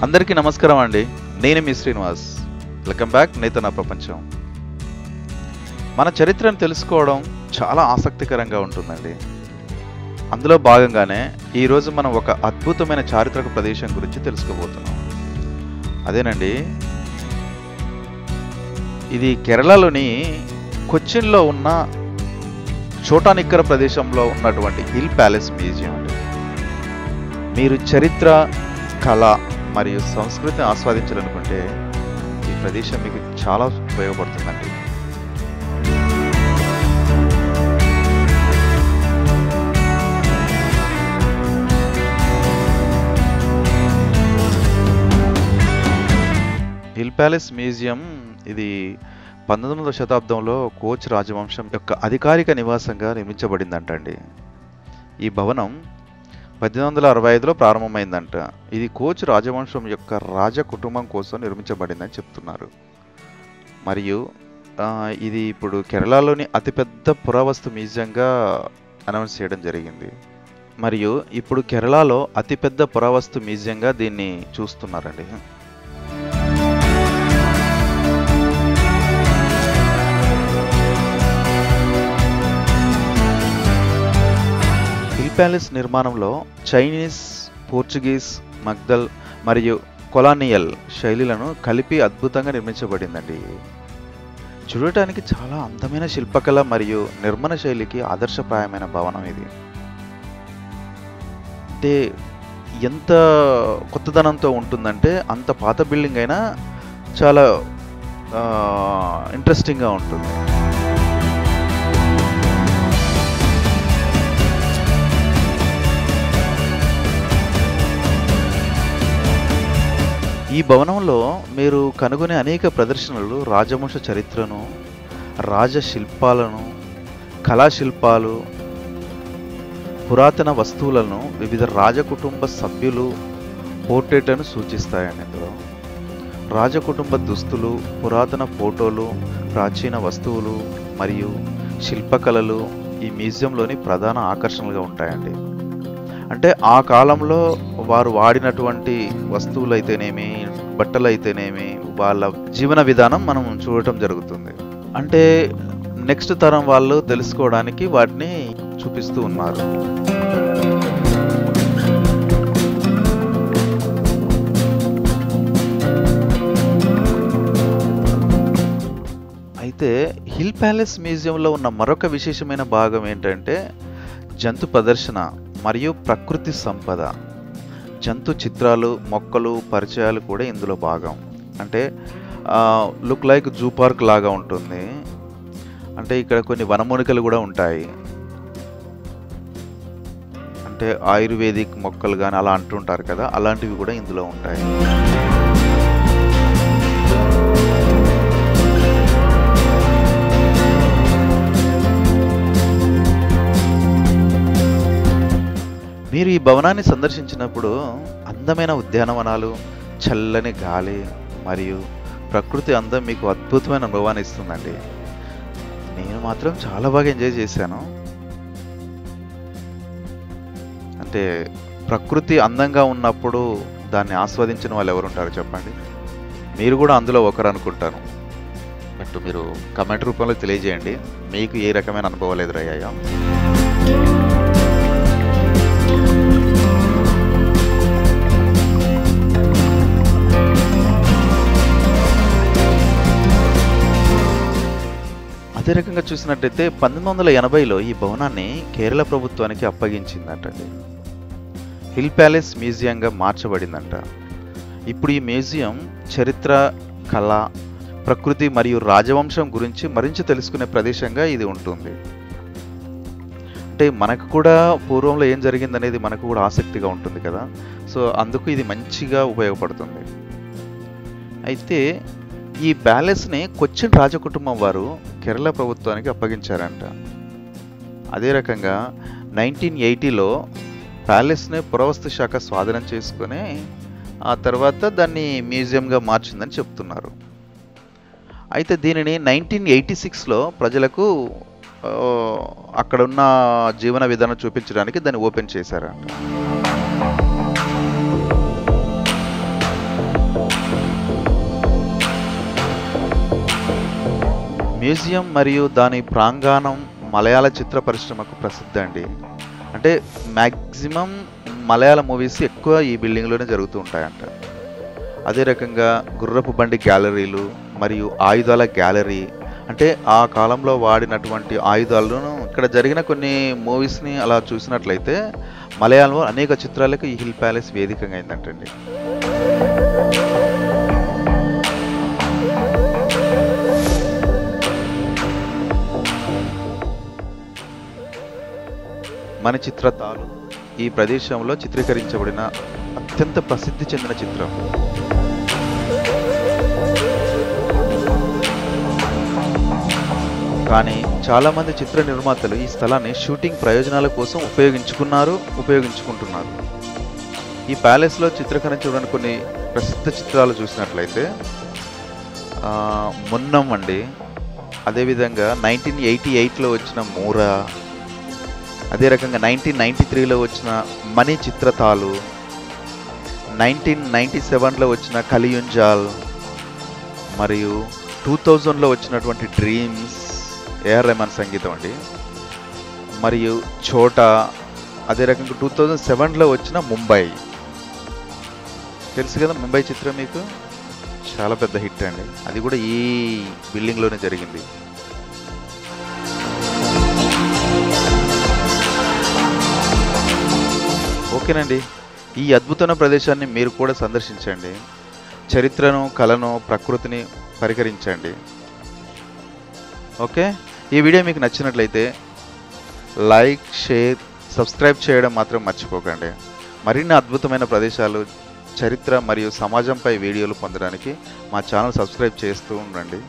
అందరికీ నమస్కారం అండి. నేను మీ శ్రీనివాస్. వెల్కమ్ బ్యాక్ నేత నా ప్రపంచం. మన చరిత్రను తెలుసుకోవడం చాలా ఆసక్తికరంగా ఉంటుందండి. అందులో భాగంగానే ఈరోజు మనం ఒక అద్భుతమైన చారిత్రక ప్రదేశం గురించి తెలుసుకోబోతున్నాం. అదేనండి, ఇది కేరళలోని కొచ్చిన్లో ఉన్న చోటానిక్కర ప్రదేశంలో ఉన్నటువంటి హిల్ ప్యాలెస్ మ్యూజియం అండి. మీరు చరిత్ర, కళ మరియు సంస్కృతిని ఆస్వాదించాలనుకుంటే ఈ ప్రదేశం మీకు చాలా ఉపయోగపడుతుందండి. హిల్ ప్యాలెస్ మ్యూజియం ఇది 19వ శతాబ్దంలో కోచ్ రాజవంశం యొక్క అధికారిక నివాసంగా నిర్మించబడిందంటండి. ఈ భవనం 1865లో ప్రారంభమైందంట. ఇది కోచ్ రాజవంశం యొక్క రాజ కుటుంబం కోసం నిర్మించబడిందని చెప్తున్నారు. మరియు ఇది ఇప్పుడు కేరళలోని అతిపెద్ద పురావస్తు మ్యూజియంగా అనౌన్స్ చేయడం జరిగింది. మరియు ఇప్పుడు కేరళలో అతిపెద్ద పురావస్తు మ్యూజియంగా దీన్ని చూస్తున్నారండి. ప్యాలెస్ నిర్మాణంలో చైనీస్, పోర్చుగీస్, మగ్దల్ మరియు కొలానియల్ శైలిలను కలిపి అద్భుతంగా నిర్మించబడిందండి. చూడటానికి చాలా అందమైన శిల్పకళ మరియు నిర్మాణ శైలికి ఆదర్శప్రాయమైన భవనం ఇది. అంటే ఎంత కొత్తదనంతో ఉంటుందంటే అంత పాత బిల్డింగ్ అయినా చాలా ఇంట్రెస్టింగ్గా ఉంటుంది. ఈ భవనంలో మీరు కనుగొనే అనేక ప్రదర్శనలు రాజవంశ చరిత్రను, రాజశిల్పాలను, కళాశిల్పాలు, పురాతన వస్తువులను, వివిధ రాజకుటుంబ సభ్యులు పోర్ట్రేట్లను సూచిస్తాయండి. ఇందులో రాజకుటుంబ దుస్తులు, పురాతన ఫోటోలు, ప్రాచీన వస్తువులు మరియు శిల్పకళలు ఈ మ్యూజియంలోని ప్రధాన ఆకర్షణలుగా ఉంటాయండి. అంటే ఆ కాలంలో వారు వాడినటువంటి వస్తువులు అయితేనేమి, బట్టలు అయితేనేమి, వాళ్ళ జీవన విధానం మనం చూడటం జరుగుతుంది. అంటే నెక్స్ట్ తరం వాళ్ళు తెలుసుకోవడానికి వాటిని చూపిస్తూ ఉన్నారు. అయితే హిల్ ప్యాలెస్ మ్యూజియంలో ఉన్న మరొక విశేషమైన భాగం ఏంటంటే జంతు ప్రదర్శన మరియు ప్రకృతి సంపద. జంతు చిత్రాలు, మొక్కలు, పరిచయాలు కూడా ఇందులో భాగం. అంటే లుక్ లైక్ జూ పార్క్ లాగా ఉంటుంది. అంటే ఇక్కడ కొన్ని వనమూలికలు కూడా ఉంటాయి. అంటే ఆయుర్వేదిక్ మొక్కలు కానీ అలా అంటుంటారు కదా, అలాంటివి కూడా ఇందులో ఉంటాయి. మీరు ఈ భవనాన్ని సందర్శించినప్పుడు అందమైన ఉద్యానవనాలు, చల్లని గాలి మరియు ప్రకృతి అందం మీకు అద్భుతమైన అనుభవాన్ని ఇస్తుందండి. నేను మాత్రం చాలా బాగా ఎంజాయ్ చేశాను. అంటే ప్రకృతి అందంగా ఉన్నప్పుడు దాన్ని ఆస్వాదించిన వాళ్ళు ఎవరు ఉంటారో చెప్పండి. మీరు కూడా అందులో ఒకరు అనుకుంటాను. బట్ మీరు కమెంట్ రూపంలో తెలియజేయండి, మీకు ఏ రకమైన అనుభవాలు ఎదురయ్యాయో. అదే రకంగా చూసినట్టయితే 1980లో ఈ భవనాన్ని కేరళ ప్రభుత్వానికి అప్పగించిందంటండి. Hill palace మ్యూజియంగా మార్చబడిందంట. ఇప్పుడు ఈ మ్యూజియం చరిత్ర, కళ, ప్రకృతి మరియు రాజవంశం గురించి మరింత తెలుసుకునే ప్రదేశంగా ఇది ఉంటుంది. అంటే మనకు కూడా పూర్వంలో ఏం జరిగిందనేది మనకు కూడా ఆసక్తిగా ఉంటుంది కదా. సో అందుకు ఇది మంచిగా ఉపయోగపడుతుంది. అయితే ఈ ప్యాలెస్ని కొచ్చిన్ రాజకుటుంబం వారు కేరళ ప్రభుత్వానికి అప్పగించారంట. అదే రకంగా 1980లో ప్యాలెస్ని పురావస్తు శాఖ స్వాధీనం చేసుకొని ఆ తర్వాత దాన్ని మ్యూజియంగా మార్చిందని చెప్తున్నారు. అయితే దీనిని 1986లో ప్రజలకు అక్కడున్న జీవన విధానం చూపించడానికి దాన్ని ఓపెన్ చేశారంట. మ్యూజియం మరియు దాని ప్రాంగణం మలయాళ చిత్ర పరిశ్రమకు ప్రసిద్ధి అండి. అంటే మ్యాక్సిమం మలయాళ మూవీస్ ఎక్కువ ఈ బిల్డింగ్లోనే జరుగుతూ ఉంటాయంట. అదే రకంగా గుర్రపు బండి గ్యాలరీలు మరియు ఆయుధాల గ్యాలరీ, అంటే ఆ కాలంలో వాడినటువంటి ఆయుధాలను ఇక్కడ జరిగిన కొన్ని మూవీస్ని అలా చూసినట్లయితే మలయాళంలో అనేక చిత్రాలకు ఈ హిల్ ప్యాలెస్ వేదికగా అయిందంటండి. మన చిత్రతాలు ఈ ప్రదేశంలో చిత్రీకరించబడిన అత్యంత ప్రసిద్ధి చెందిన చిత్రం. కానీ చాలామంది చిత్ర నిర్మాతలు ఈ స్థలాన్ని షూటింగ్ ప్రయోజనాల కోసం ఉపయోగించుకుంటున్నారు. ఈ ప్యాలెస్లో చిత్రీకరించబడిన కొన్ని ప్రసిద్ధ చిత్రాలు చూసినట్లయితే మున్నం అండి, అదేవిధంగా 1988లో వచ్చిన మూరా, అదే రకంగా 1993లో వచ్చిన మణి చిత్రతాలు, 1997లో వచ్చిన కలియుంజాల్, మరియు 2000లో వచ్చినటువంటి డ్రీమ్స్, ఏఆర్ రెహమాన్ సంగీతం అండి, మరియు ఛోటా, అదే రకంగా 2007లో వచ్చిన ముంబై. తెలుసు కదా ముంబై చిత్రం మీకు, చాలా పెద్ద హిట్ అండి, అది కూడా ఈ బిల్డింగ్లోనే జరిగింది. ఓకేనండి, ఈ అద్భుతమైన ప్రదేశాన్ని మీరు కూడా సందర్శించండి. చరిత్రను, కళను, ప్రకృతిని పరికరించండి. ఓకే, ఈ వీడియో మీకు నచ్చినట్లయితే లైక్, షేర్, సబ్స్క్రైబ్ చేయడం మాత్రం మర్చిపోకండి. మరిన్ని అద్భుతమైన ప్రదేశాలు, చరిత్ర మరియు సమాజంపై వీడియోలు పొందడానికి మా ఛానల్ సబ్స్క్రైబ్ చేస్తూ ఉండండి.